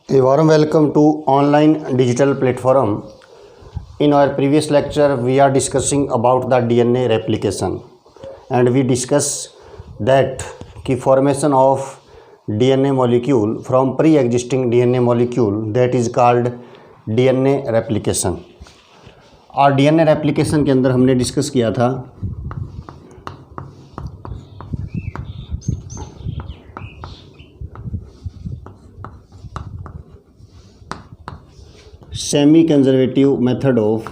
A warm welcome to online digital platform. In our previous lecture, we are discussing about the DNA replication, and we discuss that key formation of DNA molecule from pre-existing DNA molecule, that is called DNA replication. और DNA replication के अंदर हमने discuss किया था semi conservative method of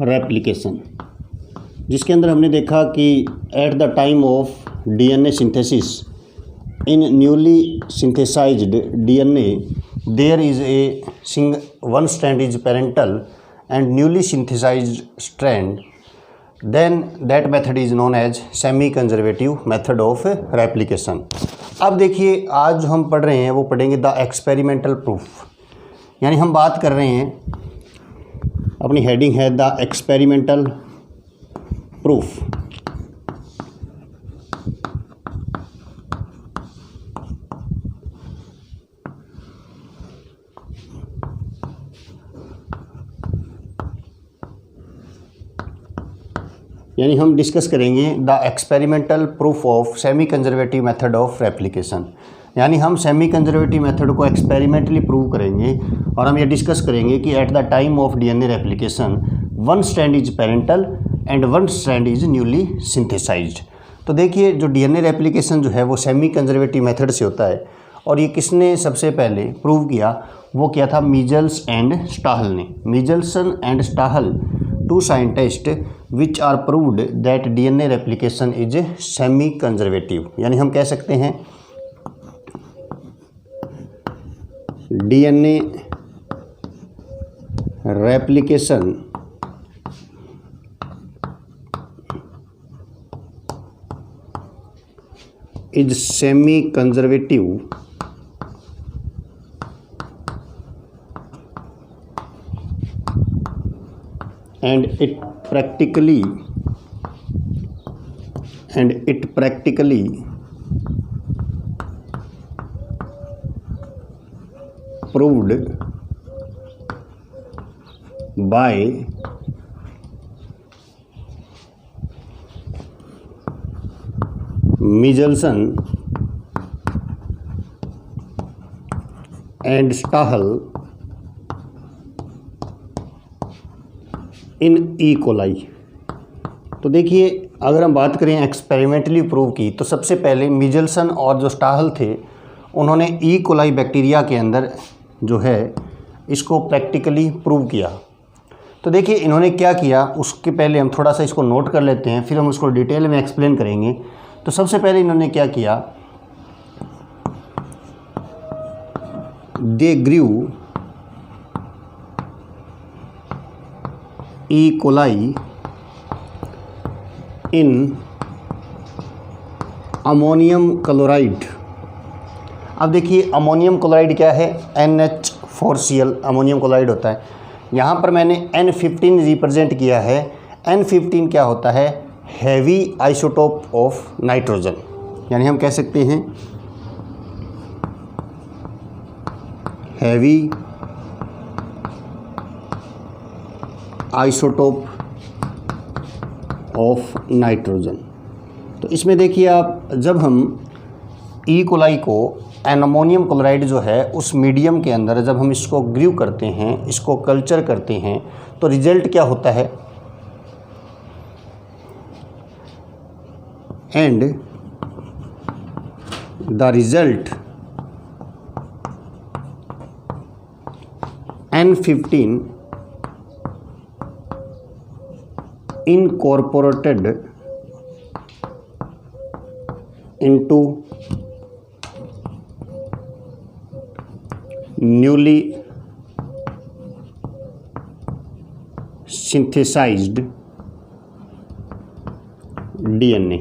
replication, जिसके अंदर हमने देखा कि at the time of DNA synthesis in newly synthesized DNA there is one strand is parental and newly synthesized strand, then that method is known as semi conservative method of replication. अब देखिए आज जो हम पढ़ रहे हैं वो पढ़ेंगे द एक्सपेरिमेंटल प्रूफ, यानी हम बात कर रहे हैं, अपनी हेडिंग है द एक्सपेरिमेंटल प्रूफ. यानी हम डिस्कस करेंगे the experimental proof of semi conservative method of replication, यानी हम सेमी कंजर्वेटिव मेथड को एक्सपेरिमेंटली प्रूव करेंगे और हम ये डिस्कस करेंगे कि at the time of DNA replication one strand is parental and one strand is newly synthesized. तो देखिए जो DNA रेप्लिकेशन जो है वो सेमी कंजर्वेटिव मेथड से होता है और ये किसने सबसे पहले प्रूव किया, वो किया था मीजल्स एंड स्टाहल ने. Meselson and Stahl two scientist which are proved that DNA replication is semi conservative. यानी हम कह सकते हैं DNA replication is semi conservative and it practically proved by Michelson and Stahl in E coli. तो देखिए अगर हम बात करें एक्सपेरिमेंटली प्रूव की, तो सबसे पहले मिचेल्सन और जो स्टाहल थे उन्होंने ई कोलाई बैक्टीरिया के अंदर जो है इसको प्रैक्टिकली प्रूव किया. तो देखिए इन्होंने क्या किया, उसके पहले हम थोड़ा सा इसको नोट कर लेते हैं, फिर हम उसको डिटेल में एक्सप्लेन करेंगे. तो सबसे पहले इन्होंने क्या किया, they grew E coli in ammonium chloride. अब देखिए अमोनियम क्लोराइड क्या है, NH4Cl अमोनियम क्लोराइड होता है. यहाँ पर मैंने N15 रिप्रेजेंट किया है. N15 क्या होता है, हैवी आइसोटोप ऑफ नाइट्रोजन. यानी हम कह सकते हैं हैवी आइसोटोप ऑफ नाइट्रोजन. तो इसमें देखिए आप, जब हम ई कोलाई को अमोनियम क्लोराइड जो है उस मीडियम के अंदर जब हम इसको ग्रू करते हैं, इसको कल्चर करते हैं, तो रिजल्ट क्या होता है, and the result N15 incorporated into newly synthesized DNA.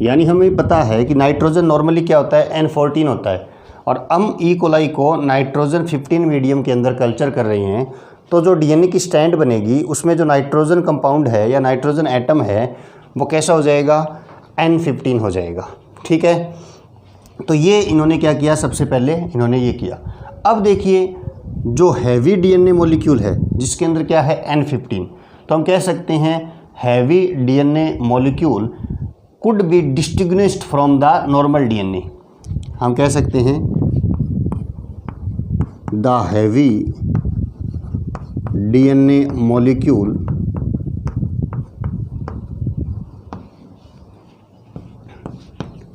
यानी हमें पता है कि नाइट्रोजन नॉर्मली क्या होता है, N14 होता है, और हम ई कोलाई को नाइट्रोजन 15 मीडियम के अंदर कल्चर कर रहे हैं, तो जो डीएनए की स्ट्रैंड बनेगी उसमें जो नाइट्रोजन कंपाउंड है या नाइट्रोजन एटम है वो कैसा हो जाएगा, N15 हो जाएगा। ठीक है, तो ये इन्होंने क्या किया, सबसे पहले इन्होंने ये किया। अब देखिए जो हैवी डीएनए मॉलिक्यूल है जिसके अंदर क्या है N15, तो हम कह सकते हैं heavy DNA molecule could be distinguished from the normal DNA. हम कह सकते हैं the heavy DNA molecule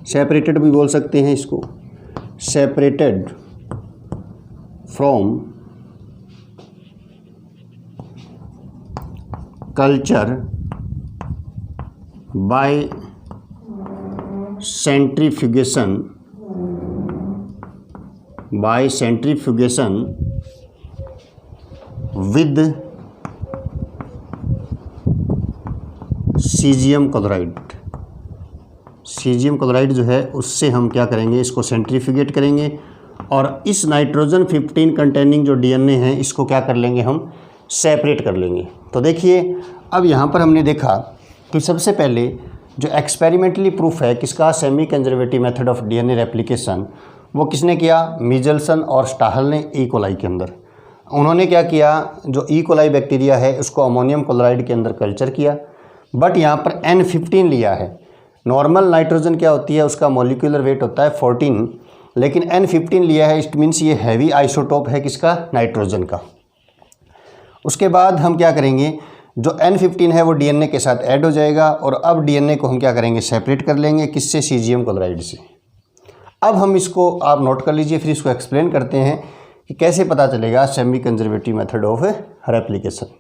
separated भी बोल सकते हैं इसको, separated from culture by centrifugation with caesium chloride. Caesium chloride जो है उससे हम क्या करेंगे, इसको सेंट्रीफ्यूगेट करेंगे और इस नाइट्रोजन 15 कंटेनिंग जो डीएनए है इसको क्या कर लेंगे, हम सेपरेट कर लेंगे। तो देखिए अब यहाँ पर हमने देखा कि सबसे पहले जो एक्सपेरिमेंटली प्रूफ है किसका, semi conservative method of DNA replication, वो किसने किया, मिचेल्सन और स्टाहल ने ई कोलाई के अंदर। उन्होंने क्या किया, जो ई कोलाई बैक्टीरिया है उसको अमोनियम क्लोराइड के अंदर कल्चर किया, बट यहाँ पर N15 लिया है। नॉर्मल नाइट्रोजन क्या होती है, उसका मॉलिक्यूलर वेट होता है 14, लेकिन N15 लिया है, इट मीन्स ये हैवी आइसोटोप है किसका, नाइट्रोजन का। उसके बाद हम क्या करेंगे, जो N15 है वो डीएनए के साथ ऐड हो जाएगा और अब डीएनए को हम क्या करेंगे, सेपरेट कर लेंगे, किससे, सीजियम क्लोराइड से। अब हम इसको आप नोट कर लीजिए, फिर इसको एक्सप्लेन करते हैं कि कैसे पता चलेगा semi conservative method of replication.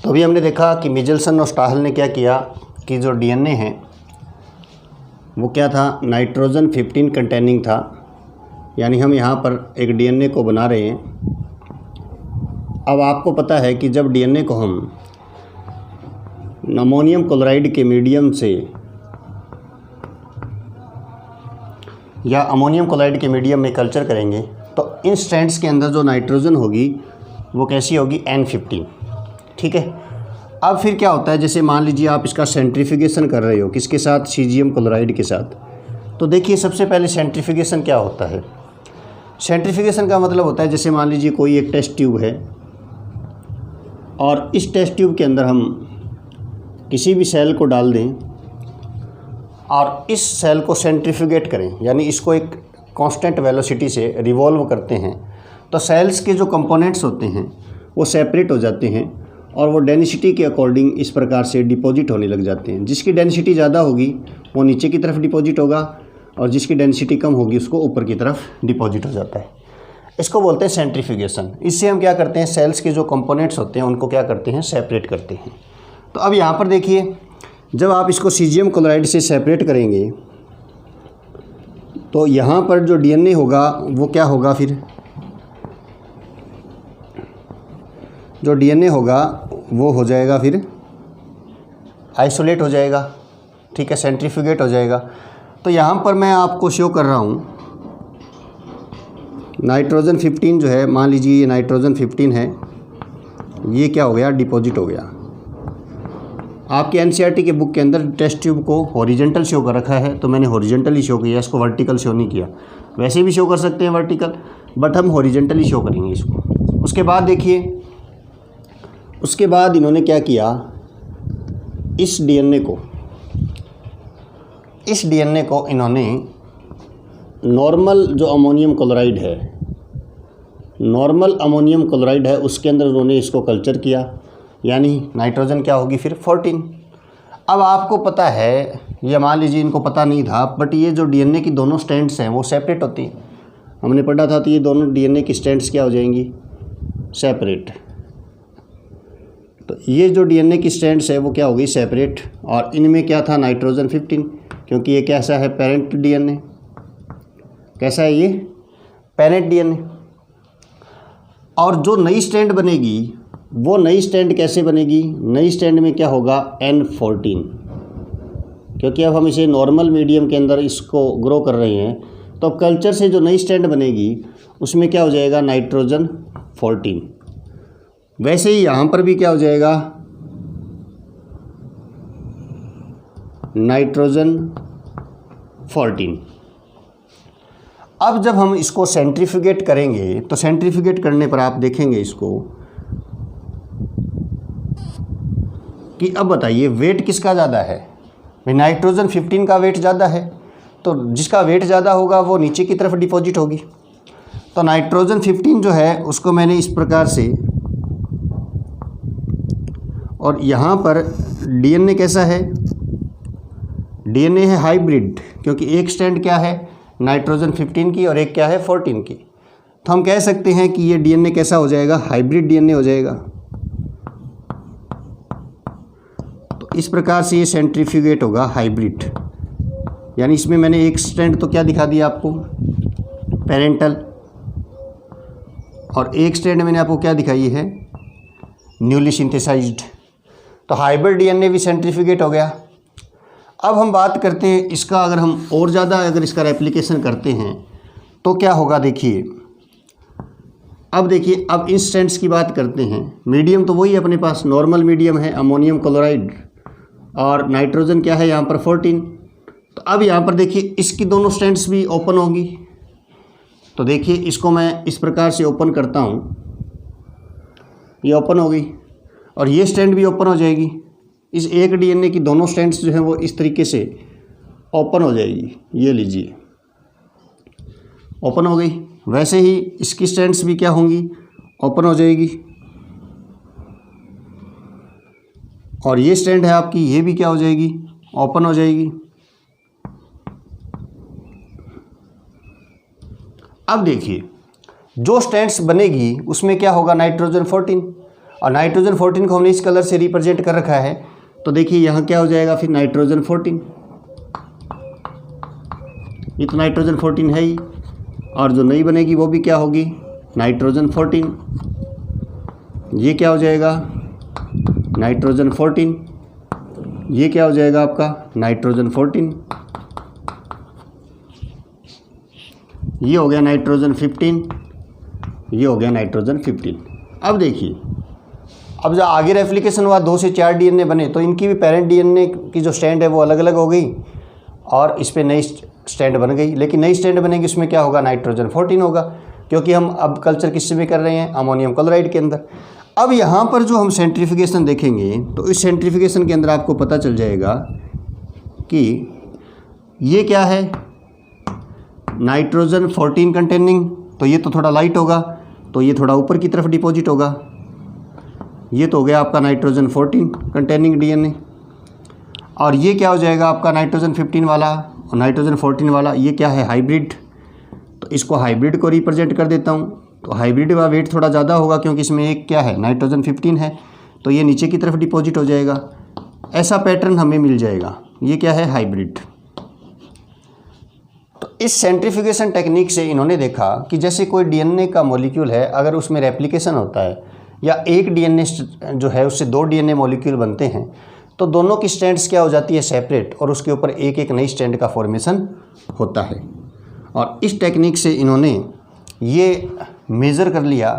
तो अभी हमने देखा कि मिचेल्सन और स्टाहल ने क्या किया कि जो डीएनए है वो क्या था, नाइट्रोजन 15 कंटेनिंग था, यानी हम यहाँ पर एक डीएनए को बना रहे हैं। अब आपको पता है कि जब डीएनए को हम अमोनियम क्लोराइड के मीडियम से या अमोनियम क्लोराइड के मीडियम में कल्चर करेंगे तो इन स्ट्रैंड्स के अंदर जो नाइट्रोजन होगी वो कैसी होगी, N15। ठीक है, अब फिर क्या होता है, जैसे मान लीजिए आप इसका सेंट्रीफ्यूगेशन कर रहे हो, किसके साथ, सीजियम क्लोराइड के साथ। तो देखिए सबसे पहले सेंट्रीफ्यूगेशन क्या होता है, सेंट्रीफ्यूगेशन का मतलब होता है जैसे मान लीजिए कोई एक टेस्ट ट्यूब है और इस टेस्ट ट्यूब के अंदर हम किसी भी सेल को डाल दें और इस सेल को सेंट्रीफ्यूगेट करें, यानी इसको एक कांस्टेंट वेलोसिटी से रिवॉल्व करते हैं, तो सेल्स के जो कंपोनेंट्स होते हैं वो सेपरेट हो जाते हैं और वो डेंसिटी के अकॉर्डिंग इस प्रकार से डिपॉजिट होने लग जाते हैं। जिसकी डेंसिटी ज़्यादा होगी वो नीचे की तरफ डिपॉजिट होगा और जिसकी डेंसिटी कम होगी उसको ऊपर की तरफ डिपॉजिट हो जाता है। इसको बोलते हैं सेंट्रीफ्यूगेशन। इससे हम क्या करते हैं, सेल्स के जो कंपोनेंट्स होते हैं उनको क्या करते हैं, सेपरेट करते हैं। तो अब यहाँ पर देखिए जब आप इसको सीजियम क्लोराइड से सेपरेट करेंगे तो यहाँ पर जो डीएनए होगा वो क्या होगा, फिर जो डीएनए होगा वो हो जाएगा फिर आइसोलेट हो जाएगा। ठीक है, सेंट्रीफ्यूगेट हो जाएगा। तो यहाँ पर मैं आपको शो कर रहा हूँ नाइट्रोजन 15 जो है, मान लीजिए ये नाइट्रोजन 15 है, ये क्या हो गया, डिपॉजिट हो गया। आपके एनसीईआरटी के बुक के अंदर टेस्ट ट्यूब को हॉरिजेंटल शो कर रखा है, तो मैंने हॉरिजेंटल ही शो किया, इसको वर्टिकल शो नहीं किया। वैसे भी शो कर सकते हैं वर्टिकल, बट हम हॉरिजेंटल ही शो करेंगे इसको। उसके बाद देखिए, उसके बाद इन्होंने क्या किया, इस डीएनए को इन्होंने नॉर्मल जो अमोनियम क्लोराइड है, नॉर्मल अमोनियम क्लोराइड है उसके अंदर उन्होंने इसको कल्चर किया, यानी नाइट्रोजन क्या होगी फिर 14। अब आपको पता है, ये मान लीजिए इनको पता नहीं था, बट ये जो डीएनए की दोनों स्ट्रैंड्स हैं वो सेपरेट होती हैं, हमने पढ़ा था। तो ये दोनों डीएनए की स्ट्रैंड्स क्या हो जाएंगी, सेपरेट। तो ये जो डीएनए की स्ट्रैंड्स है वो क्या होगी, सेपरेट। और इनमें क्या था, नाइट्रोजन 15, क्योंकि ये कैसा है, पेरेंट डीएनए। कैसा है ये, पेरेंट डीएनए। और जो नई स्ट्रैंड बनेगी वो नई स्ट्रैंड कैसे बनेगी, नई स्ट्रैंड में क्या होगा, N14, क्योंकि अब हम इसे नॉर्मल मीडियम के अंदर इसको ग्रो कर रहे हैं। तो अब कल्चर से जो नई स्ट्रैंड बनेगी उसमें क्या हो जाएगा, नाइट्रोजन 14। वैसे ही यहाँ पर भी क्या हो जाएगा, नाइट्रोजन 14। अब जब हम इसको सेंट्रीफ्यूगेट करेंगे तो सेंट्रीफ्यूगेट करने पर आप देखेंगे इसको कि अब बताइए वेट किसका ज़्यादा है। भाई नाइट्रोजन 15 का वेट ज़्यादा है, तो जिसका वेट ज़्यादा होगा वो नीचे की तरफ डिपॉजिट होगी। तो नाइट्रोजन 15 जो है उसको मैंने इस प्रकार से, और यहाँ पर डीएनए कैसा है, डीएनए है हाइब्रिड, क्योंकि एक स्ट्रैंड क्या है, नाइट्रोजन 15 की और एक क्या है, 14 की। तो हम कह सकते हैं कि ये डीएनए कैसा हो जाएगा, हाइब्रिड डीएनए हो जाएगा। तो इस प्रकार से ये सेंट्रीफ्यूगेट होगा हाइब्रिड, यानी इसमें मैंने एक स्ट्रैंड तो क्या दिखा दिया आपको, पेरेंटल, और एक स्ट्रैंड मैंने आपको क्या दिखाई है, न्यूली सिंथेसाइज्ड। तो हाइब्रिड डीएनए भी सेंट्रीफ्यूगेट हो गया। अब हम बात करते हैं इसका, अगर हम और ज़्यादा अगर इसका रेप्लिकेशन करते हैं तो क्या होगा, देखिए। अब देखिए, अब इन स्ट्रैंड्स की बात करते हैं। मीडियम तो वही अपने पास नॉर्मल मीडियम है, अमोनियम क्लोराइड, और नाइट्रोजन क्या है यहाँ पर 14। तो अब यहाँ पर देखिए इसकी दोनों स्ट्रैंड्स भी ओपन होंगी। तो देखिए इसको मैं इस प्रकार से ओपन करता हूँ, ये ओपन हो गई, और ये स्ट्रैंड भी ओपन हो जाएगी। इस एक डीएनए की दोनों स्ट्रैंड्स जो हैं वो इस तरीके से ओपन हो जाएगी। ये लीजिए, ओपन हो गई। वैसे ही इसकी स्ट्रैंड्स भी क्या होंगी, ओपन हो जाएगी। और ये स्ट्रैंड है आपकी, ये भी क्या हो जाएगी, ओपन हो जाएगी। अब देखिए जो स्ट्रैंड्स बनेगी उसमें क्या होगा, नाइट्रोजन 14, और नाइट्रोजन 14 को हमने इस कलर से रिप्रेजेंट कर रखा है। तो देखिए यहाँ क्या हो जाएगा फिर, नाइट्रोजन 14, ये तो नाइट्रोजन 14 है ही, और जो नई बनेगी वो भी क्या होगी, नाइट्रोजन 14। ये क्या हो जाएगा, नाइट्रोजन 14, ये क्या हो जाएगा आपका, नाइट्रोजन 14, ये हो गया नाइट्रोजन 15, ये हो गया नाइट्रोजन 15। अब देखिए, अब जो आगे रेप्लिकेशन हुआ 2 से 4 डीएनए बने, तो इनकी भी पेरेंट डीएनए की जो स्ट्रैंड है वो अलग अलग हो गई, और इस पर नई स्ट्रैंड बन गई। लेकिन नई स्ट्रैंड बनेगी उसमें क्या होगा, नाइट्रोजन 14 होगा, क्योंकि हम अब कल्चर किससे में कर रहे हैं, अमोनियम क्लोराइड के अंदर। अब यहाँ पर जो हम सेंट्रीफिकेशन देखेंगे तो इस सेंट्रीफिकेशन के अंदर आपको पता चल जाएगा कि ये क्या है, नाइट्रोजन 14 कंटेनिंग, तो ये तो थोड़ा लाइट होगा, तो ये थोड़ा ऊपर की तरफ डिपॉजिट होगा। ये तो हो गया आपका नाइट्रोजन 14 कंटेनिंग डीएनए। और ये क्या हो जाएगा आपका, नाइट्रोजन 15 वाला और नाइट्रोजन 14 वाला, ये क्या है, हाइब्रिड। तो इसको हाइब्रिड को रिप्रेजेंट कर देता हूँ। तो हाइब्रिड का वेट थोड़ा ज़्यादा होगा, क्योंकि इसमें एक क्या है, नाइट्रोजन 15 है, तो ये नीचे की तरफ डिपॉजिट हो जाएगा। ऐसा पैटर्न हमें मिल जाएगा। ये क्या है, हाइब्रिड। तो इस सेंट्रीफ्यूगेशन टेक्निक से इन्होंने देखा कि जैसे कोई डीएनए का मॉलिक्यूल है, अगर उसमें रेप्लिकेशन होता है या एक डीएनए जो है उससे 2 डीएनए मॉलिक्यूल बनते हैं, तो दोनों की स्ट्रैंड्स क्या हो जाती है, सेपरेट, और उसके ऊपर एक एक नई स्ट्रैंड का फॉर्मेशन होता है। और इस टेक्निक से इन्होंने ये मेज़र कर लिया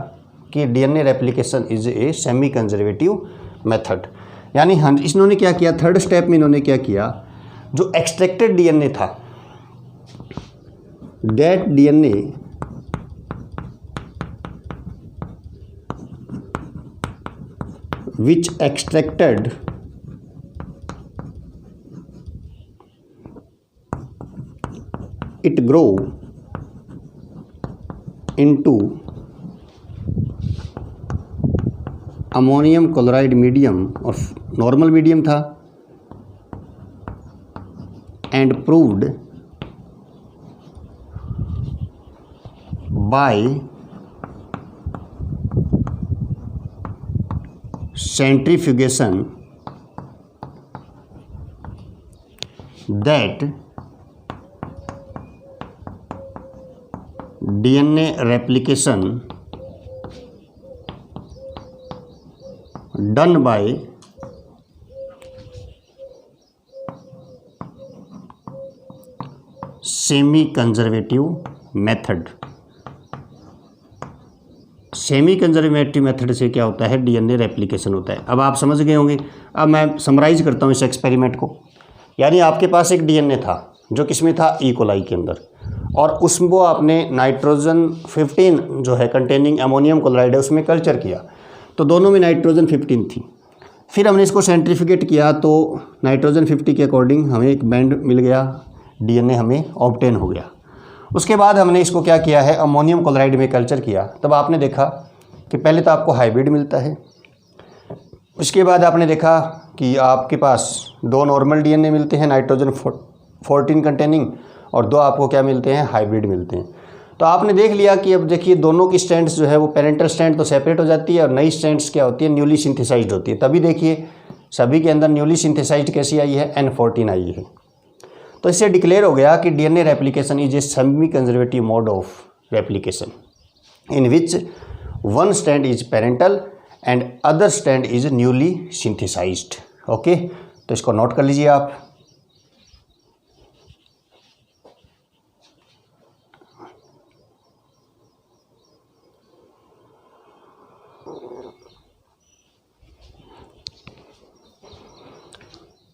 कि DNA replication is a semi conservative method. यानी इन्होंने क्या किया, थर्ड स्टेप में इन्होंने क्या किया, जो एक्सट्रैक्टेड डीएनए था, that DNA which extracted it grow into ammonium chloride medium, और नॉर्मल मीडियम था, and proved bye centrifugation that DNA replication done by semi conservative method. Semi conservative method से क्या होता है, डीएनए रेप्लिकेशन होता है। अब आप समझ गए होंगे। अब मैं समराइज करता हूँ इस एक्सपेरिमेंट को। यानी आपके पास एक डीएनए था जो किसमें था, ई कोलाई के अंदर, और उसको आपने नाइट्रोजन 15 जो है कंटेनिंग अमोनियम क्लोराइड है उसमें कल्चर किया, तो दोनों में नाइट्रोजन 15 थी। फिर हमने इसको सेंट्रीफ्यूगेट किया तो नाइट्रोजन 50 के अकॉर्डिंग हमें एक बैंड मिल गया, डीएनए हमें ऑब्टेन हो गया। उसके बाद हमने इसको क्या किया है, अमोनियम क्लोराइड में कल्चर किया। तब आपने देखा कि पहले तो आपको हाइब्रिड मिलता है, उसके बाद आपने देखा कि आपके पास 2 नॉर्मल डीएनए मिलते हैं नाइट्रोजन 14 कंटेनिंग, और 2 आपको क्या मिलते हैं, हाइब्रिड मिलते हैं। तो आपने देख लिया कि अब देखिए दोनों की स्ट्रैंड्स जो है वो पेरेंटल स्ट्रैंड तो सेपरेट हो जाती है और नई स्ट्रैंड्स क्या होती है, न्यूली सिंथेसाइज्ड होती है। तभी देखिए सभी के अंदर न्यूली सिंथेसाइज्ड कैसी आई है, N14 आई है। तो इससे डिक्लेयर हो गया कि DNA replication is a semi conservative mode of replication in which one strand is parental and other strand is newly synthesized. Okay, तो इसको नोट कर लीजिए आप।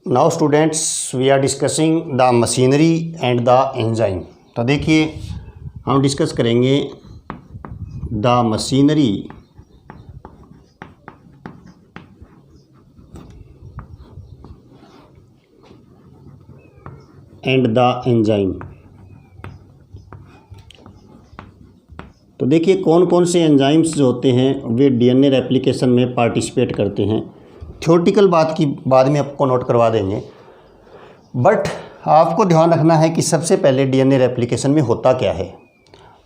Now students, we are discussing the machinery and the enzyme. तो देखिए हम discuss करेंगे the machinery and the enzyme. तो देखिए कौन कौन से एंजाइम्स जो होते हैं वे डीएनए रेप्लिकेशन में पार्टिसिपेट करते हैं। थ्योरेटिकल बात की बाद में आपको नोट करवा देंगे, बट आपको ध्यान रखना है कि सबसे पहले डीएनए रेप्लिकेशन में होता क्या है।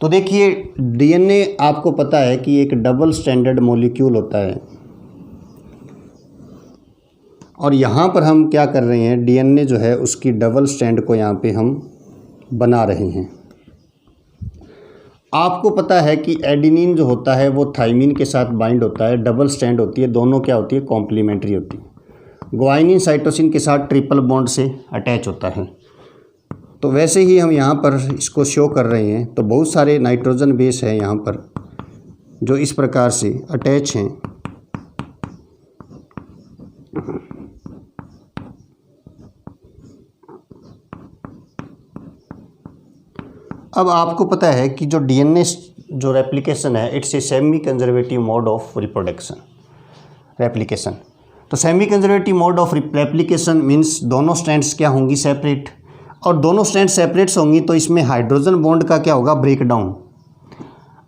तो देखिए डीएनए आपको पता है कि एक डबल स्टैंडर्ड मॉलिक्यूल होता है, और यहाँ पर हम क्या कर रहे हैं, डीएनए जो है उसकी डबल स्टैंड को यहाँ पे हम बना रहे हैं। आपको पता है कि एडेनिन जो होता है वो थाइमिन के साथ बाइंड होता है, डबल स्टैंड होती है, दोनों क्या होती है, कॉम्प्लीमेंट्री होती है। ग्वाइनिन साइटोसिन के साथ ट्रिपल बॉन्ड से अटैच होता है। तो वैसे ही हम यहाँ पर इसको शो कर रहे हैं। तो बहुत सारे नाइट्रोजन बेस हैं यहाँ पर जो इस प्रकार से अटैच हैं। अब आपको पता है कि जो डीएनए जो रेप्लिकेशन है it's a semi conservative mode of reproduction replication. तो semi conservative mode of replication means दोनों स्ट्रैंड्स क्या होंगी, सेपरेट, और दोनों स्ट्रैंड सेपरेट्स होंगी तो इसमें हाइड्रोजन बॉन्ड का क्या होगा, ब्रेक डाउन।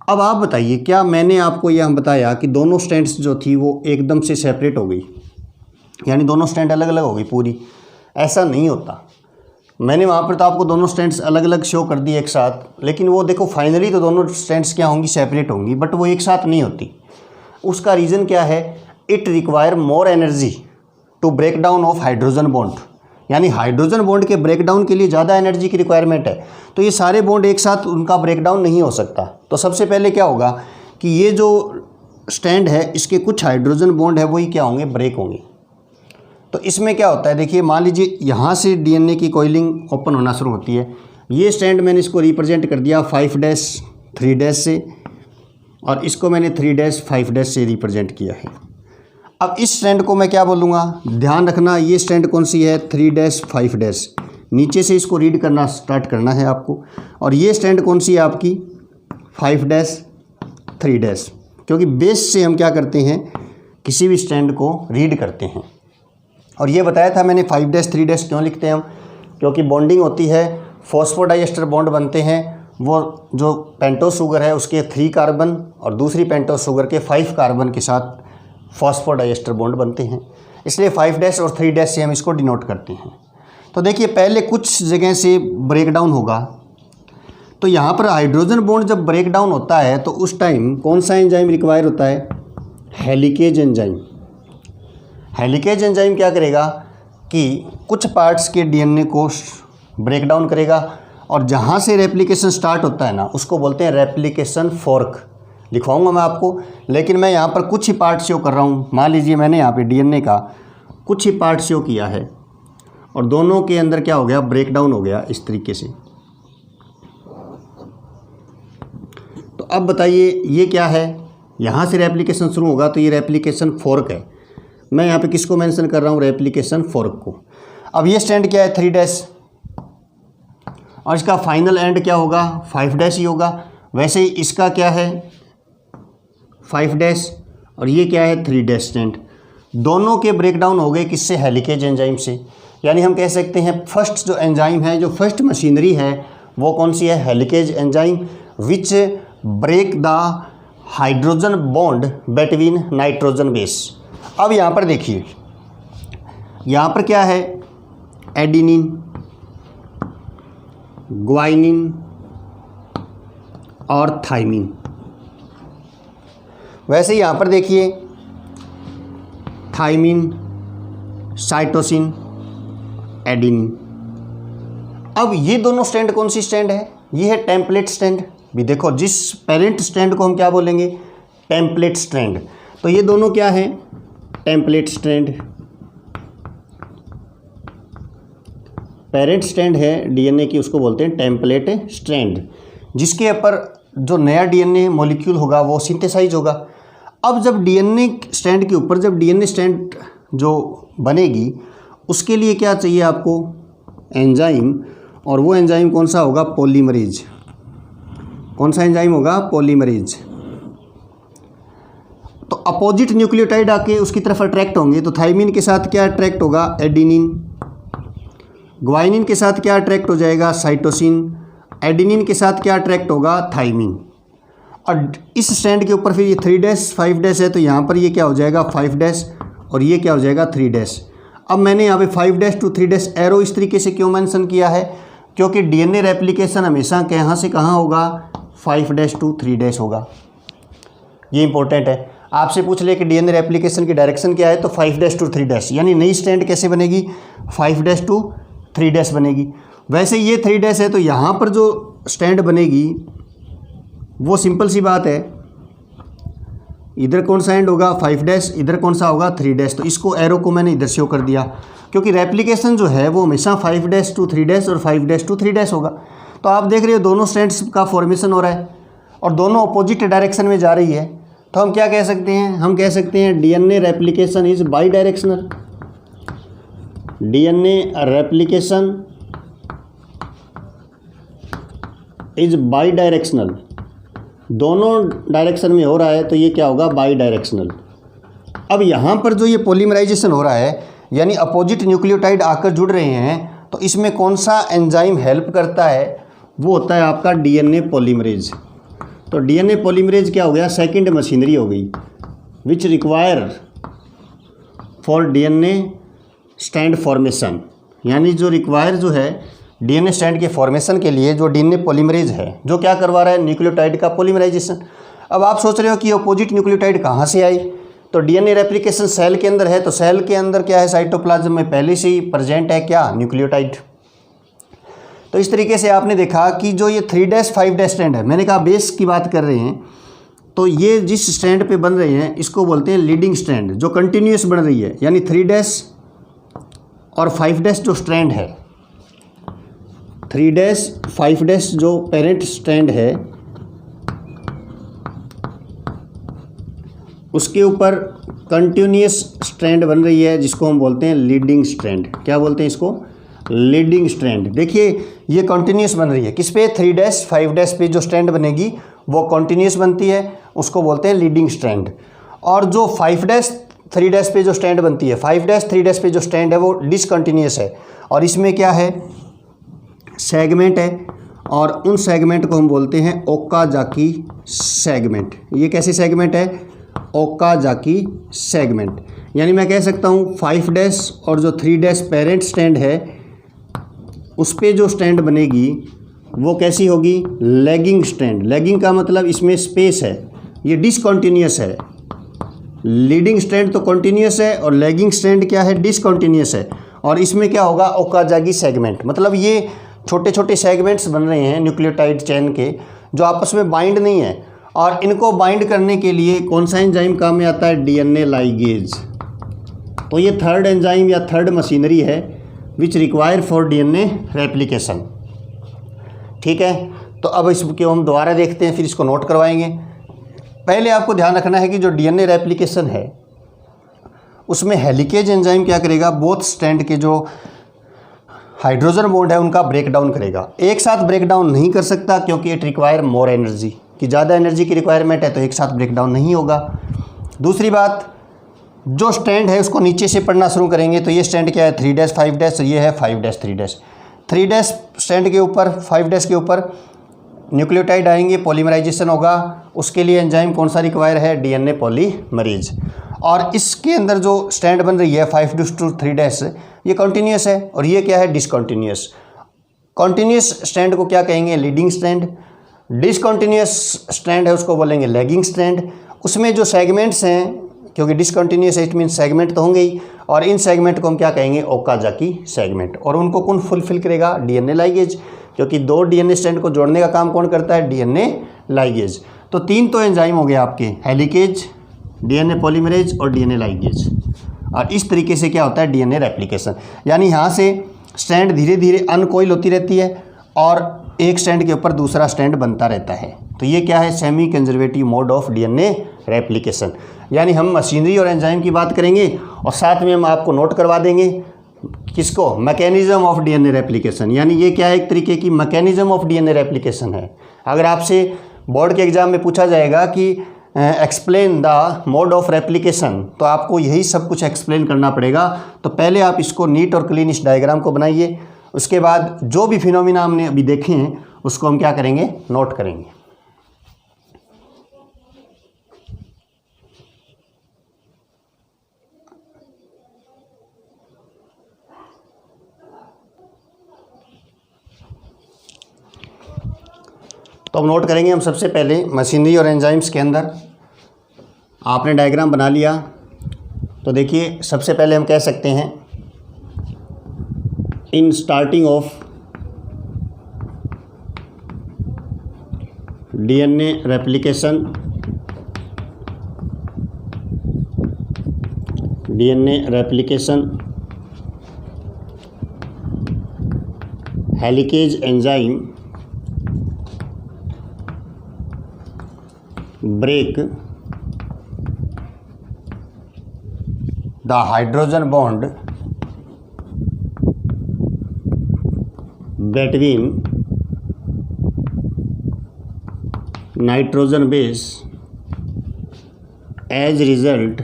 अब आप बताइए, क्या मैंने आपको यह बताया कि दोनों स्ट्रैंड्स जो थी वो एकदम से सेपरेट हो गई, यानी दोनों स्ट्रैंड अलग अलग हो गई पूरी? ऐसा नहीं होता। मैंने वहाँ पर तो आपको दोनों स्ट्रैंड्स अलग अलग शो कर दिए एक साथ, लेकिन वो देखो फाइनली तो दोनों स्ट्रैंड्स क्या होंगी, सेपरेट होंगी, बट वो एक साथ नहीं होती। उसका रीज़न क्या है, it require more energy to break down of hydrogen bond, यानी हाइड्रोजन बॉन्ड के ब्रेक डाउन के लिए ज़्यादा एनर्जी की रिक्वायरमेंट है। तो ये सारे बॉन्ड एक साथ उनका ब्रेक डाउन नहीं हो सकता। तो सबसे पहले क्या होगा कि ये जो स्ट्रैंड है इसके कुछ हाइड्रोजन बॉन्ड है वही क्या होंगे, ब्रेक होंगे। तो इसमें क्या होता है, देखिए मान लीजिए यहाँ से डीएनए की कॉइलिंग ओपन होना शुरू होती है। ये स्ट्रैंड मैंने इसको रिप्रेजेंट कर दिया 5' 3' से, और इसको मैंने 3' 5' से रिप्रेजेंट किया है। अब इस स्ट्रैंड को मैं क्या बोलूँगा, ध्यान रखना, ये स्ट्रैंड कौन सी है, 3' 5', नीचे से इसको रीड करना स्टार्ट करना है आपको। और ये स्ट्रैंड कौन सी है आपकी, 5' 3', क्योंकि बेस से हम क्या करते हैं, किसी भी स्ट्रैंड को रीड करते हैं। और ये बताया था मैंने 5' 3' क्यों लिखते हैं हम, क्योंकि बॉन्डिंग होती है, फॉस्फोडाइएस्टर बॉन्ड बनते हैं। वो जो पेंटोस शुगर है उसके 3 कार्बन और दूसरी पेंटोस शुगर के 5 कार्बन के साथ फॉस्फोडाइएस्टर बॉन्ड बनते हैं, इसलिए 5' और 3' से हम इसको डिनोट करते हैं। तो देखिए पहले कुछ जगह से ब्रेक डाउन होगा, तो यहाँ पर हाइड्रोजन बॉन्ड जब ब्रेक डाउन होता है तो उस टाइम कौन सा एंजाइम रिक्वायर होता है, हेलिकेज एंजाइम। हेलिकेज एंजाइम क्या करेगा कि कुछ पार्ट्स के डीएनए को ब्रेक डाउन करेगा और जहाँ से रेप्लिकेशन स्टार्ट होता है ना उसको बोलते हैं रेप्लिकेशन फोर्क। लिखवाऊंगा मैं आपको, लेकिन मैं यहाँ पर कुछ ही पार्ट शो कर रहा हूँ। मान लीजिए मैंने यहाँ पे डीएनए का कुछ ही पार्ट शो किया है और दोनों के अंदर क्या हो गया, ब्रेक डाउन हो गया इस तरीके से। तो अब बताइए ये क्या है, यहाँ से रेप्लिकेशन शुरू होगा तो ये रेप्लिकेशन फोर्क है। मैं यहाँ पे किसको मेंशन कर रहा हूँ, रेप्लिकेशन फोर्क को। अब ये स्टैंड क्या है, 3' और इसका फाइनल एंड क्या होगा, 5' ही होगा। वैसे ही इसका क्या है 5' और ये क्या है 3' स्टैंड। दोनों के ब्रेकडाउन हो गए किससे, हेलिकेज एंजाइम से। यानी हम कह सकते हैं फर्स्ट जो एंजाइम है, जो फर्स्ट मशीनरी है वो कौन सी है, helicase enzyme, which break the hydrogen bond between nitrogen base. अब यहाँ पर देखिए, यहाँ पर क्या है, एडिनिन, ग्वाइनिन और थाइमिन। वैसे यहाँ पर देखिए थाइमिन, साइटोसिन, एडिनिन। अब ये दोनों स्टैंड कौन सी स्टैंड है, ये है टेम्पलेट स्टैंड। भी देखो, जिस पेरेंट स्टैंड को हम क्या बोलेंगे, टेम्पलेट स्टैंड। तो ये दोनों क्या है, टेम्पलेट स्टैंड। पेरेंट स्टैंड है डीएनए की, उसको बोलते हैं टेम्पलेट स्टैंड, जिसके ऊपर जो नया डीएनए मॉलिक्यूल होगा वो सिंथेसाइज होगा। अब जब डीएनए स्टैंड के ऊपर जब डीएनए स्टैंड जो बनेगी उसके लिए क्या चाहिए आपको, एंजाइम। और वो एंजाइम कौन सा होगा, पॉलीमरेज। कौन सा एंजाइम होगा, पॉलीमरेज। तो अपोजिट न्यूक्लियोटाइड आके उसकी तरफ अट्रैक्ट होंगे। तो थाइमिन के साथ क्या अट्रैक्ट होगा, एडिनिन। ग्वाइनिन के साथ क्या अट्रैक्ट हो जाएगा, साइटोसिन। एडिनिन के साथ क्या अट्रैक्ट होगा, थाइमिन। और इस स्टैंड के ऊपर फिर ये 3' 5' है, तो यहाँ पर ये क्या हो जाएगा 5' और ये क्या हो जाएगा 3'। अब मैंने यहाँ पे 5' to 3' एरो इस तरीके से क्यों मेंशन किया है, क्योंकि डीएनए रेप्लिकेशन हमेशा कहाँ से कहाँ होगा, 5' to 3' होगा। ये इंपॉर्टेंट है। आपसे पूछ ले कि डीएनए रेप्लिकेशन की डायरेक्शन क्या है, तो 5' to 3', यानी नई स्टैंड कैसे बनेगी, 5' to 3' बनेगी। वैसे ये 3' है, तो यहाँ पर जो स्टैंड बनेगी वो सिंपल सी बात है, इधर कौन सा एंड होगा 5', इधर कौन सा होगा 3'। तो इसको एरो को मैंने इधर शो कर दिया, क्योंकि रेप्लिकेशन जो है वो हमेशा 5' to 3' और 5' to 3' होगा। तो आप देख रहे हो दोनों स्टैंड्स का फॉर्मेशन हो रहा है और दोनों अपोजिट डायरेक्शन में जा रही है। तो हम क्या कह सकते हैं, हम कह सकते हैं DNA replication is by directional. DNA replication is by directional, दोनों डायरेक्शन में हो रहा है, तो ये क्या होगा, बाई डायरेक्शनल। अब यहाँ पर जो ये पॉलीमराइजेशन हो रहा है, यानी अपोजिट न्यूक्लियोटाइड आकर जुड़ रहे हैं, तो इसमें कौन सा एंजाइम हेल्प करता है, वो होता है आपका डीएनए पॉलीमरेज। तो डीएनए पॉलीमरेज क्या हो गया, सेकंड मशीनरी हो गई, which require for DNA stand formation. यानी जो रिक्वायर जो है डीएनए स्टैंड के फॉर्मेशन के लिए जो डीएनए पॉलीमरेज है, जो क्या करवा रहा है, न्यूक्लियोटाइड का पॉलीमराइजेशन। अब आप सोच रहे हो कि अपोजिट न्यूक्लियोटाइड कहाँ से आई, तो डीएनए रेप्लिकेशन सेल के अंदर है, तो सेल के अंदर क्या है, साइटोप्लाज्म में पहले से ही प्रेजेंट है क्या, न्यूक्लियोटाइड। तो इस तरीके से आपने देखा कि जो ये 3' 5' स्टैंड है, मैंने कहा बेस की बात कर रहे हैं, तो ये जिस स्टैंड पे बन रहे हैं इसको बोलते हैं लीडिंग स्टैंड, जो कंटिन्यूस बन रही है। यानी 3' और 5' जो स्ट्रैंड है, 3' 5' जो पेरेंट स्टैंड है उसके ऊपर कंटिन्यूस स्ट्रैंड बन रही है, जिसको हम बोलते हैं लीडिंग स्ट्रैंड। क्या बोलते हैं इसको, लीडिंग स्ट्रैंड। देखिए ये कंटिन्यूस बन रही है, किस पे, 3' 5' पे जो स्ट्रैंड बनेगी वो कंटिन्यूस बनती है, उसको बोलते हैं लीडिंग स्ट्रैंड। और जो 5' 3' पे जो स्टैंड बनती है, 5' 3' पे जो स्टैंड है वो डिसकंटिन्यूस है, और इसमें क्या है, सेगमेंट है, और उन सेगमेंट को हम बोलते हैं ओकाजाकी सेगमेंट। ये कैसे सेगमेंट है, ओकाजाकी सेगमेंट। यानी मैं कह सकता हूँ 5' और जो 3' पेरेंट स्टैंड है उस पे जो स्टैंड बनेगी वो कैसी होगी, लैगिंग स्टैंड। लैगिंग का मतलब इसमें स्पेस है, ये डिसकंटिन्यूस है, लीडिंग स्ट्रैंड तो कंटिन्यूस है और लैगिंग स्ट्रैंड क्या है, डिसकंटिन्यूस है। और इसमें क्या होगा, ओकाजाकी सेगमेंट, मतलब ये छोटे छोटे सेगमेंट्स बन रहे हैं न्यूक्लियोटाइड चेन के जो आपस में बाइंड नहीं है, और इनको बाइंड करने के लिए कौन सा एंजाइम काम में आता है, डीएनए लाइगेज। तो ये थर्ड एंजाइम या थर्ड मशीनरी है which require for DNA replication. ठीक है, तो अब इसको हम दोबारा देखते हैं, फिर इसको नोट करवाएंगे। पहले आपको ध्यान रखना है कि जो डीएनए रेप्लिकेशन है उसमें हेलिकेज एंजाइम क्या करेगा, बोथ स्ट्रैंड के जो हाइड्रोजन बॉन्ड है उनका ब्रेक डाउन करेगा। एक साथ ब्रेक डाउन नहीं कर सकता क्योंकि इट रिक्वायर मोर एनर्जी, कि ज़्यादा एनर्जी की रिक्वायरमेंट है तो एक साथ ब्रेक डाउन नहीं होगा। दूसरी बात, जो स्ट्रैंड है उसको नीचे से पढ़ना शुरू करेंगे तो ये स्ट्रैंड क्या है 3' 5' और ये है 5' 3'। 3' स्ट्रैंड के ऊपर 5' के ऊपर न्यूक्लियोटाइड आएंगे, पॉलीमराइजेशन होगा, उसके लिए एंजाइम कौन सा रिक्वायर है, डीएनए पॉलीमरेज। और इसके अंदर जो स्ट्रैंड बन रही है 5'-3' ये कंटिन्यूस है और ये क्या है, डिसकंटिन्यूस। कंटिन्यूस स्ट्रैंड को क्या कहेंगे, लीडिंग स्ट्रैंड। डिसकंटिन्यूस स्ट्रैंड है उसको बोलेंगे लैगिंग स्ट्रैंड। उसमें जो सेगमेंट्स हैं, क्योंकि डिसकंटिन्यूस है इट मीन सेगमेंट तो होंगे ही, और इन सेगमेंट को हम क्या कहेंगे, ओकाजाकी सेगमेंट। और उनको कौन फुलफिल करेगा, डीएनए लाइगेज, क्योंकि दो डीएनए स्ट्रैंड को जोड़ने का काम कौन करता है, डीएनए लाइगेज। तो तीन तो एंजाइम हो गए आपके, हेलिकेज, डीएनए पॉलीमरेज और डीएनए लाइगेज। और इस तरीके से क्या होता है, डीएनए रेप्लिकेशन। यानी यहाँ से स्ट्रैंड धीरे धीरे अनकॉइल होती रहती है और एक स्ट्रैंड के ऊपर दूसरा स्ट्रैंड बनता रहता है। तो ये क्या है, semi conservative mode of DNA replication. यानी हम मशीनरी और एंजाइम की बात करेंगे और साथ में हम आपको नोट करवा देंगे किसको, मैकेनिज्म ऑफ डीएनए रेप्लिकेशन। यानी ये क्या है, एक तरीके की मैकेनिज्म ऑफ डीएनए रेप्लिकेशन है। अगर आपसे बोर्ड के एग्जाम में पूछा जाएगा कि explain the mode of replication, तो आपको यही सब कुछ एक्सप्लेन करना पड़ेगा। तो पहले आप इसको नीट और क्लीन इस डायग्राम को बनाइए, उसके बाद जो भी फिनोमिना हमने अभी देखे हैं उसको हम क्या करेंगे, नोट करेंगे। तो अब नोट करेंगे हम सबसे पहले मशीनरी और एंजाइम्स के अंदर। आपने डायग्राम बना लिया तो देखिए सबसे पहले हम कह सकते हैं in starting of DNA replication, helicase enzyme break the hydrogen bond between nitrogen base. As result,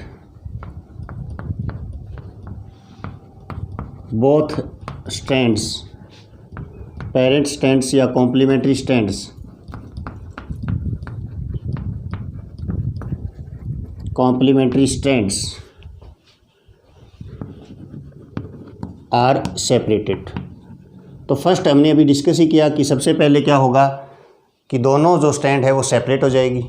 both strands, parent strands या complementary strands, आर सेपरेटेड। तो फर्स्ट हमने अभी डिस्कस ही किया कि सबसे पहले क्या होगा कि दोनों जो स्ट्रैंड है वो सेपरेट हो जाएगी,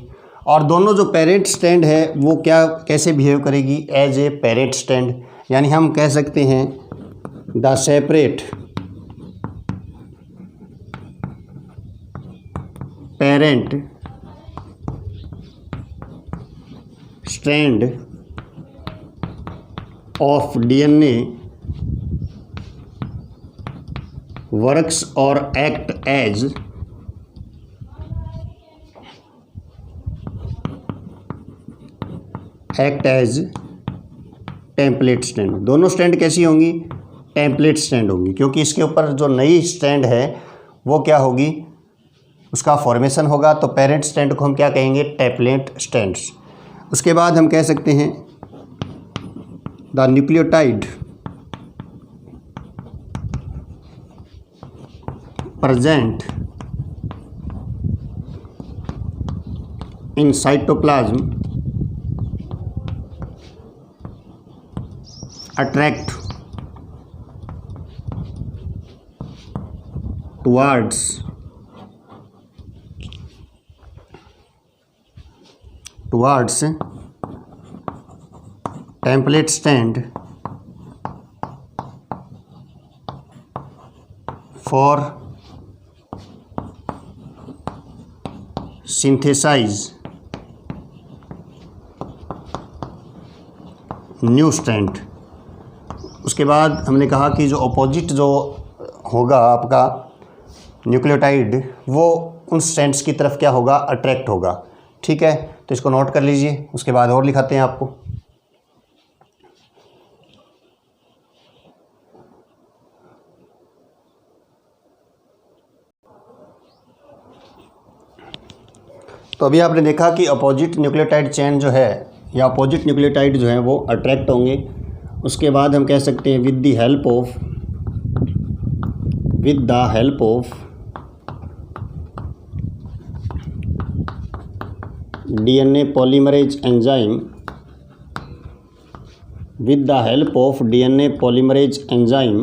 और दोनों जो पेरेंट स्ट्रैंड है वो क्या कैसे बिहेव करेगी, एज ए पेरेंट स्ट्रैंड। यानी हम कह सकते हैं the separate parent strand of DNA works or act as template strand. दोनों स्ट्रैंड कैसी होंगी, टेम्पलेट स्ट्रैंड होंगी, क्योंकि इसके ऊपर जो नई स्ट्रैंड है वो क्या होगी, उसका फॉर्मेशन होगा। तो पेरेंट स्ट्रैंड को हम क्या कहेंगे, टेम्पलेट स्ट्रैंड्स। उसके बाद हम कह सकते हैं the nucleotide present in cytoplasm attract towards template stand for synthesize new stand. उसके बाद हमने कहा कि जो अपोजिट जो होगा आपका न्यूक्लियोटाइड वो उन स्ट्रैंड्स की तरफ क्या होगा, अट्रैक्ट होगा। ठीक है, तो इसको नोट कर लीजिए। उसके बाद और लिखाते हैं आपको। तो अभी आपने देखा कि अपोजिट न्यूक्लियोटाइड चेन जो है या अपोजिट न्यूक्लियोटाइड जो है वो अट्रैक्ट होंगे। उसके बाद हम कह सकते हैं with the help of DNA polymerase enzyme, with the help of DNA polymerase enzyme,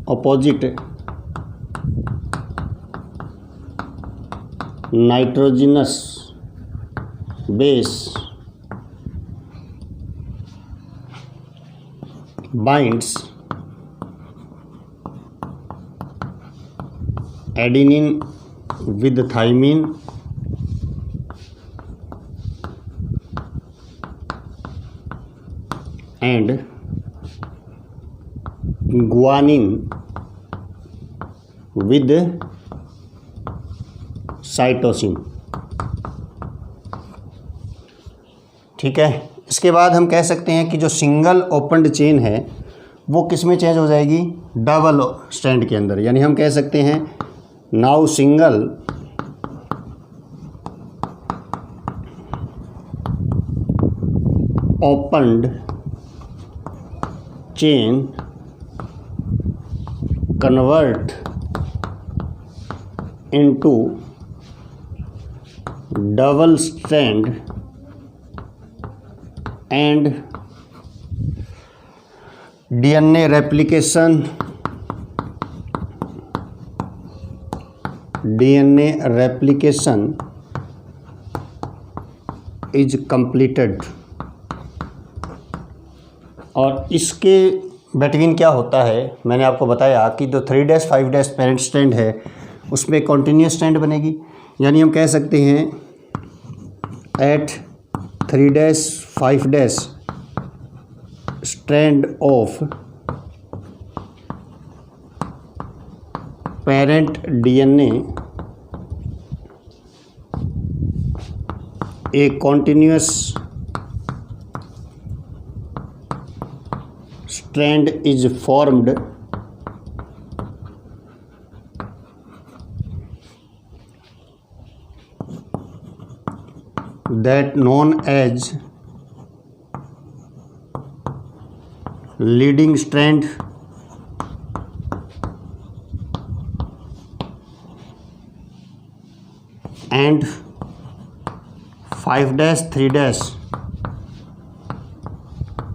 opposite nitrogenous base binds adenine with thymine and guanine with cytosine. ठीक है, इसके बाद हम कह सकते हैं कि जो सिंगल ओपन्ड चेन है वो किस में चेंज हो जाएगी, डबल स्ट्रैंड के अंदर। यानी हम कह सकते हैं now single opened chain convert into double strand and DNA replication is completed। और इसके बिटवीन क्या होता है, मैंने आपको बताया कि जो 3-5' पेरेंट स्ट्रैंड है उसमें कॉन्टिन्यूस स्ट्रैंड बनेगी। यानी हम कह सकते हैं at 3-5' strand of parent DNA a continuous strand is formed that known as leading strand and 5-3'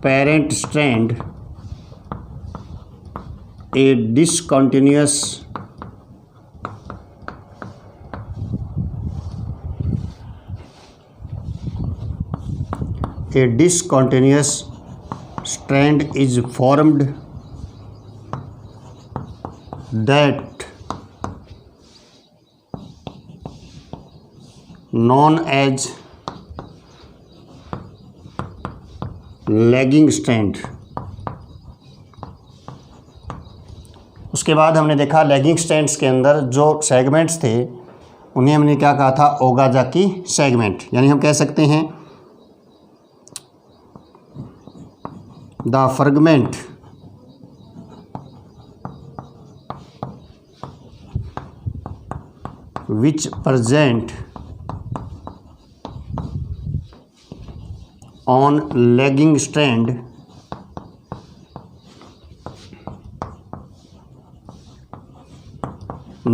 parent strand a discontinuous strand is formed that known as lagging strand। उसके बाद हमने देखा लैगिंग स्ट्रैंड्स के अंदर जो सेगमेंट्स थे उन्हें हमने क्या कहा था, ओकाजाकी सेगमेंट। यानी हम कह सकते हैं the fragment which present on lagging strand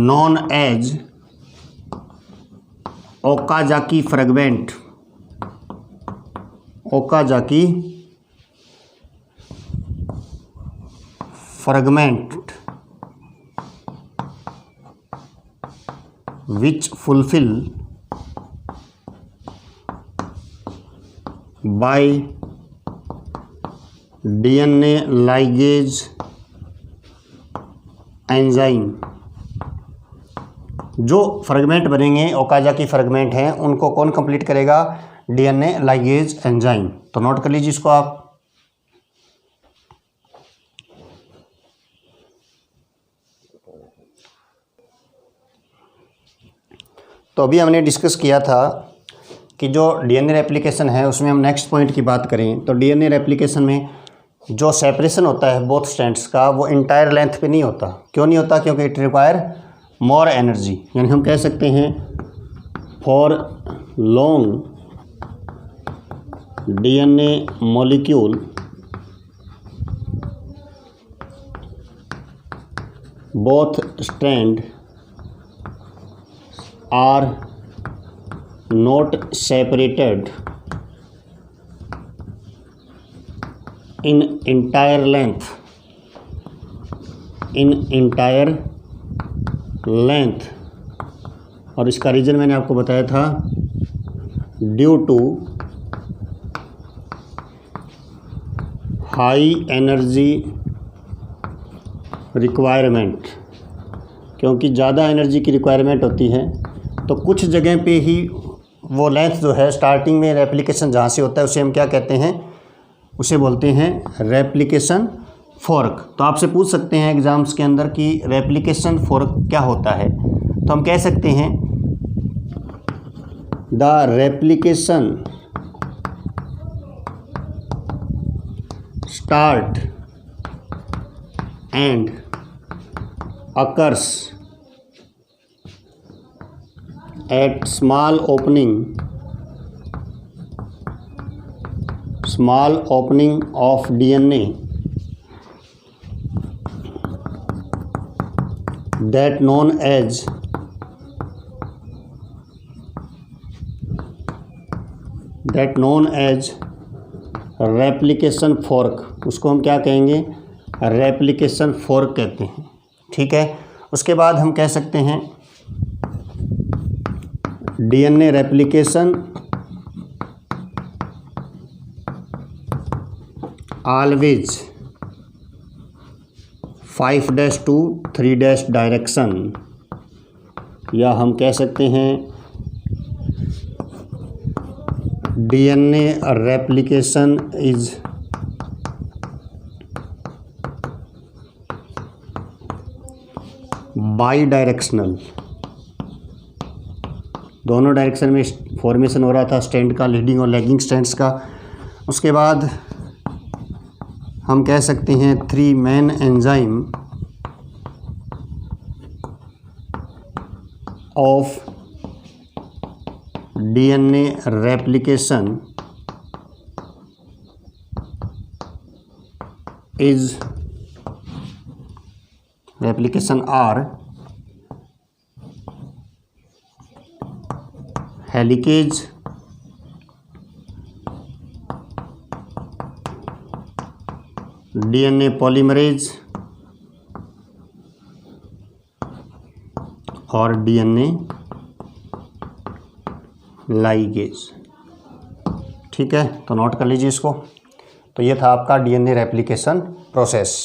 known as Okazaki fragment, Okazaki fragment which fulfill bye DNA ligase enzyme. जो फ्रेगमेंट बनेंगे ओकाजा की फ्रेगमेंट हैं उनको कौन कंप्लीट करेगा? DNA ligase enzyme. तो नोट कर लीजिए इसको आप। तो अभी हमने डिस्कस किया था कि जो डीएनए रेप्लिकेशन है उसमें हम नेक्स्ट पॉइंट की बात करें तो डीएनए रेप्लिकेशन में जो सेपरेशन होता है बोथ स्ट्रैंड्स का वो इंटायर लेंथ पे नहीं होता। क्यों नहीं होता? क्योंकि इट रिक्वायर मोर एनर्जी। यानी हम कह सकते हैं for long DNA molecule both strand are not separated in entire length और इसका रीज़न मैंने आपको बताया था due to high energy requirement. क्योंकि ज़्यादा एनर्जी की रिक्वायरमेंट होती है तो कुछ जगह पे ही वो लेंथ जो है स्टार्टिंग में रेप्लिकेशन जहाँ से होता है उसे हम क्या कहते हैं? उसे बोलते हैं रेप्लिकेशन फोर्क। तो आपसे पूछ सकते हैं एग्जाम्स के अंदर कि रेप्लिकेशन फोर्क क्या होता है। तो हम कह सकते हैं the replication start and occurs at small opening of DNA that known as replication fork. उसको हम क्या कहेंगे? रेप्लिकेशन फोर्क कहते हैं। ठीक है। उसके बाद हम कह सकते हैं DNA replication always 5' to 3' direction, या हम कह सकते हैं DNA replication is by directional. दोनों डायरेक्शन में फॉर्मेशन हो रहा था स्ट्रैंड का, लीडिंग और लैगिंग स्ट्रैंड्स का। उसके बाद हम कह सकते हैं 3 main enzyme of DNA replication is replication are helicase, DNA polymerase और डीएनए लाइगेज। ठीक है, तो नोट कर लीजिए इसको। तो ये था आपका डीएनए रेप्लिकेशन प्रोसेस।